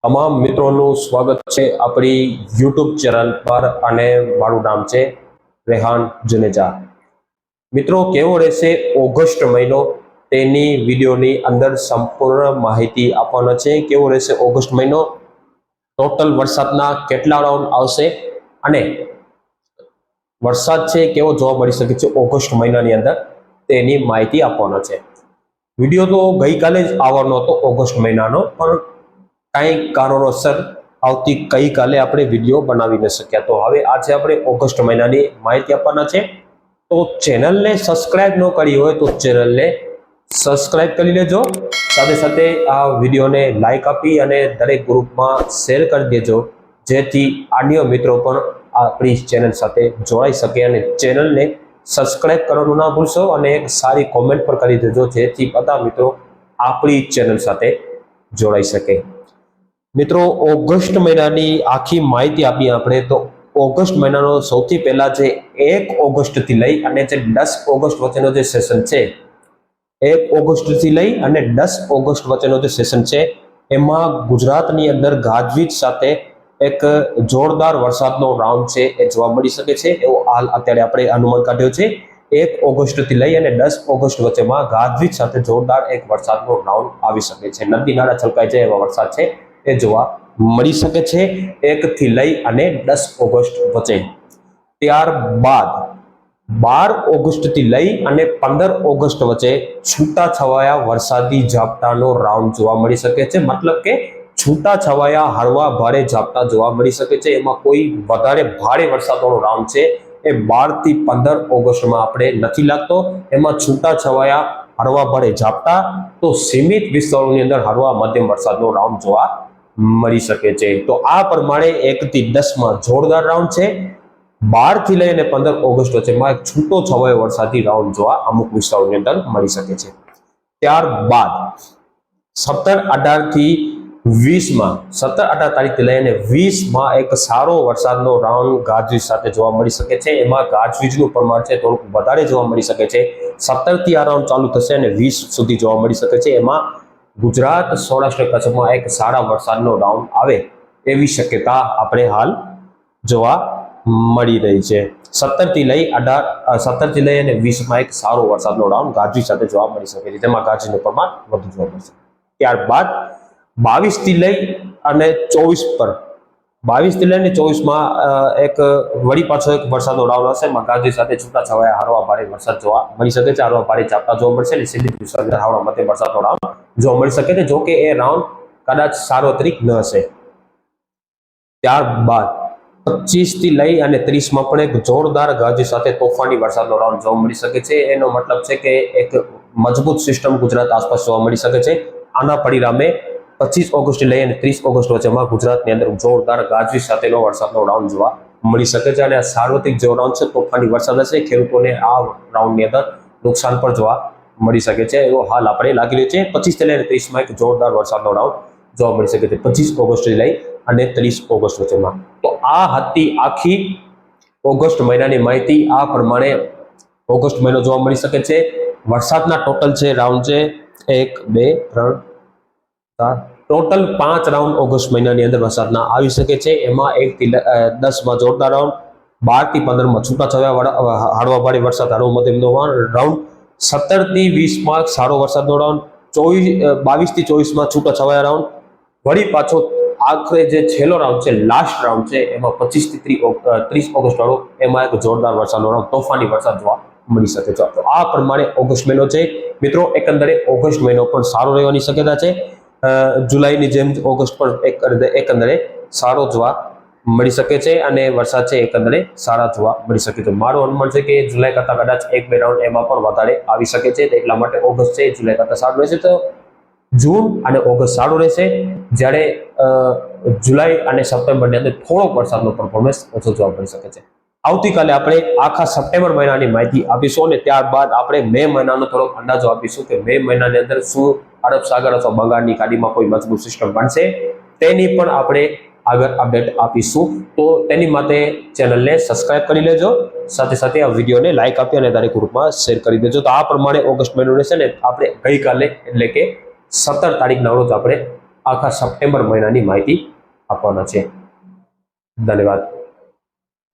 તમામ મિત્રોનું સ્વાગત છે આપણી યુટ્યુબ ચેનલ પર અને મારું નામ છે રેહાન જુનેજા। મિત્રો, કેવો રહેશે ઓગસ્ટ મહિનો તેની વિડીયોની અંદર સંપૂર્ણ માહિતી આપવાનો છે। કેવો રહેશે ઓગસ્ટ મહિનો, ટોટલ વરસાદના કેટલા રાઉન્ડ આવશે અને વરસાદ છે કેવો જોવા મળી શકે છે ઓગસ્ટ મહિનાની અંદર તેની માહિતી આપવાનો છે। વિડીયો તો ગઈકાલે જ આવવાનો હતો ઓગસ્ટ મહિનાનો, પણ કંઈક કારણોસર ગઈકાલે આપણે વિડીયો બનાવી ન શક્યા, તો હવે આજે આપણે ઓગસ્ટ મહિનાની માહિતી આપવાના છે। તો ચેનલને સબસ્ક્રાઇબ ન કરી હોય તો ચેનલને સબસ્ક્રાઇબ કરી લેજો, સાથે સાથે આ વિડીયોને લાઈક આપી અને દરેક ગ્રુપમાં શેર કરી દેજો, જેથી અન્ય મિત્રો પણ આપણી ચેનલ સાથે જોડાઈ શકે અને ચેનલને સબસ્ક્રાઇબ કરવાનું ના ભૂલશો અને એક સારી કોમેન્ટ પણ કરી દેજો, જેથી બધા મિત્રો આપણી ચેનલ સાથે જોડાઈ શકે। મિત્રો, ઓગસ્ટ મહિનાની આખી માહિતી આપીએ આપણે તો ઓગસ્ટ મહિનાનો સૌથી પહેલા જે 1 ઓગસ્ટથી લઈ અને જે 10 ઓગસ્ટ વચ્ચેનો જે સેશન છે, 1 ઓગસ્ટથી લઈ અને 10 ઓગસ્ટ વચ્ચેનો જે સેશન છે એમાં ગુજરાતની અંદર ગાજવીજ સાથે એક જોરદાર વરસાદનો રાઉન્ડ છે એ જોવા મળી શકે છે, એવો હાલ અત્યારે આપણે અનુમાન કાઢ્યો છે। 1 ઓગસ્ટથી લઈ અને 10 ઓગસ્ટ વચ્ચેમાં ગાજવીજ સાથે જોરદાર એક વરસાદનો રાઉન્ડ આવી શકે છે। નદી નાળા છલકાઈ જાય એવા વરસાદ છે એ જોવા મળી શકે છે 1 થી લઈ અને 10 ઓગસ્ટ વચ્ચે। ત્યારબાદ 12 ઓગસ્ટથી લઈ અને 15 ઓગસ્ટ વચ્ચે છૂટાછવાયા વરસાદી ઝાપટાનો રાઉન્ડ જોવા મળી શકે છે, મતલબ કે છૂટાછવાયા હળવા ભારે ઝાપટા જોવા મળી શકે છે। એમાં કોઈ વધારે ભારે વરસાદનો રાઉન્ડ છે એ 12 થી 15 ઓગસ્ટમાં આપણે નથી લાગતો। એમાં છૂટાછવાયા હળવા ભારે ઝાપટા તો સીમિત વિસ્તારોની અંદર હળવા મધ્યમ વરસાદનો રાઉન્ડ જોવા મળી શકે છે। તો આ પ્રમાણે 1 થી 10 માં જોરદાર રાઉન્ડ છે, 12 થી લઈને 15 ઓગસ્ટ વચ્ચેમાં એક છૂટો છવાયો વરસાદી રાઉન્ડ જોવા અમુક વિસ્તારોની અંદર મળી શકે છે। ત્યારબાદ 17, 18 થી 20 માં 17, 18 તારીખથી લઈને 20 માં એક સારો વરસાદનો રાઉન્ડ ગાજવીજ સાથે જોવા મળી શકે છે। એમાં ગાજવીજનું પ્રમાણ છે થોડુંક વધારે જોવા મળી શકે છે। 17 થી આ રાઉન્ડ ચાલુ થશે અને 20 સુધી જોવા મળી શકે છે। એમાં ગુજરાત, સૌરાષ્ટ્ર, કચ્છમાં એક સારા વરસાદનો રાઉન્ડ આવે એવી શક્યતા આપણે હાલ જોવા મળી રહી છે। 17 થી લઈ અને 20 માં એક સારો વરસાદનો રાઉન્ડ ગાજવીજ સાથે જોવા મળી શકે છે, જેમાં ગાજવીજનું પ્રમાણ વધુ જોવા મળશે। ત્યારબાદ 22 થી લઈ અને 24 પર 22 થી લઈને 24 માં એક વળી પાછો એક વરસાદનો રાઉન્ડ હશે, એમાં ગાજવીજ સાથે છૂટાછવાયા હળવા ભારે વરસાદ જોવા મળી શકે છે, હળવા ભારે ઝાપટા જોવા મળશે અને સીમિત વિસ્તારની અંદર હળવા મધ્યમ વરસાદનો રાઉન્ડ જોવા મળી શકે છે, જો કે એ રાઉન્ડ કદાચ સાર્વત્રિક ન હશે। ત્યારબાદ 25 થી લઈ અને 30 માં પણ એક જોરદાર ગાજવીજ સાથે તોફાની વરસાદનો રાઉન્ડ જોવા મળી શકે છે। એનો મતલબ છે કે એક મજબૂત સિસ્ટમ ગુજરાત આસપાસ જોવા મળી શકે છે। આના પરિણામે 25 ઓગસ્ટથી લઈ અને 30 ઓગસ્ટ વચ્ચેમાં ગુજરાતની અંદર જોરદાર ગાજવીજ સાથેનો વરસાદનો રાઉન્ડ જોવા મળી શકે છે અને આ સાર્વત્રિક જેવો રાઉન્ડ છે, તોફાની વરસાદ હશે, ખેડૂતોને આ રાઉન્ડની અંદર નુકસાન પણ જોવા મળી શકે છે એવો હાલ આપણે લાગી રહ્યો છે। 25 થી લઈને 30 માં એક જોરદાર વરસાદનો રાઉન્ડ જોવા મળી શકે છે 25 ઓગસ્ટથી લઈ અને 30 ઓગસ્ટ વચ્ચેમાં। તો આ હતી આખી ઓગસ્ટ મહિનાની માહિતી। આ પ્રમાણે ઓગસ્ટ મહિનો જોવા મળી શકે છે। વરસાદના ટોટલ છે રાઉન્ડ છે 1, 2, 3, 4, ટોટલ 5 રાઉન્ડ ઓગસ્ટ મહિનાની અંદર વરસાદના આવી શકે છે। એમાં 1 થી 10 માં જોરદાર રાઉન્ડ, 12 થી 15 માં છૂટાછવાયા હળવા ભારે વરસાદ હળવો મધ્યમનો રાઉન્ડ, 17 થી 20 માં સારો વરસાદનો રાઉન્ડ, 22 થી 24 માં છૂટાછવાયા રાઉન્ડ, વળી પાછો આખરે જે છેલ્લો રાઉન્ડ છે, લાસ્ટ રાઉન્ડ છે, એમાં 25 થી 30 ઓગસ્ટ વાળો એમાં એક જોરદાર વરસાદનો રાઉન્ડ, તોફાની વરસાદ જોવા મળી શકે છે। તો આ પ્રમાણે ઓગસ્ટ મહિનો છે મિત્રો। એકંદરે ઓગસ્ટ મહિનો પણ સારો રહેવાની શક્યતા છે। જુલાઈની જેમ ઓગસ્ટ પણ એકંદરે સારો જોવા મળી શકે છે અને વરસાદ છે એકંદરે સારા જોવા મળી શકે છે। મારું અનુમાન છે કે જુલાઈ કરતા કદાચ 1-2 રાઉન્ડ એમાં પણ વધારે આવી શકે છે, એટલા માટે ઓગસ્ટ છે જુલાઈ કરતા સારું રહેશે। તો જૂન અને ઓગસ્ટ સારું રહેશે, જ્યારે જુલાઈ અને સપ્ટેમ્બરની અંદર થોડોક વરસાદનો પરફોર્મન્સ ઓછો જોવા મળી શકે છે। આવતીકાલે આપણે આખા સપ્ટેમ્બર મહિનાની માહિતી આપીશું અને ત્યારબાદ આપણે મે મહિનાનો થોડોક અંદાજો આપીશું કે મે મહિનાની અંદર શું અરબ સાગર અથવા બંગાળની ખાડીમાં કોઈ મજબૂત સિસ્ટમ બનશે, તેની પણ આપણે આગળ અપડેટ આપીશું। તો તેની માટે ચેનલને સબસ્ક્રાઇબ કરી લેજો, સાથે સાથે આ વિડીયોને લાઈક આપી અને દરેક ગ્રુપમાં શેર કરી દેજો। તો આ પ્રમાણે ઓગસ્ટ મહિનો રહેશે ને આપણે ગઈકાલે એટલે કે 17 તારીખના રોજ આપણે આખા સપ્ટેમ્બર મહિનાની માહિતી આપવાના છે. ધન્યવાદ.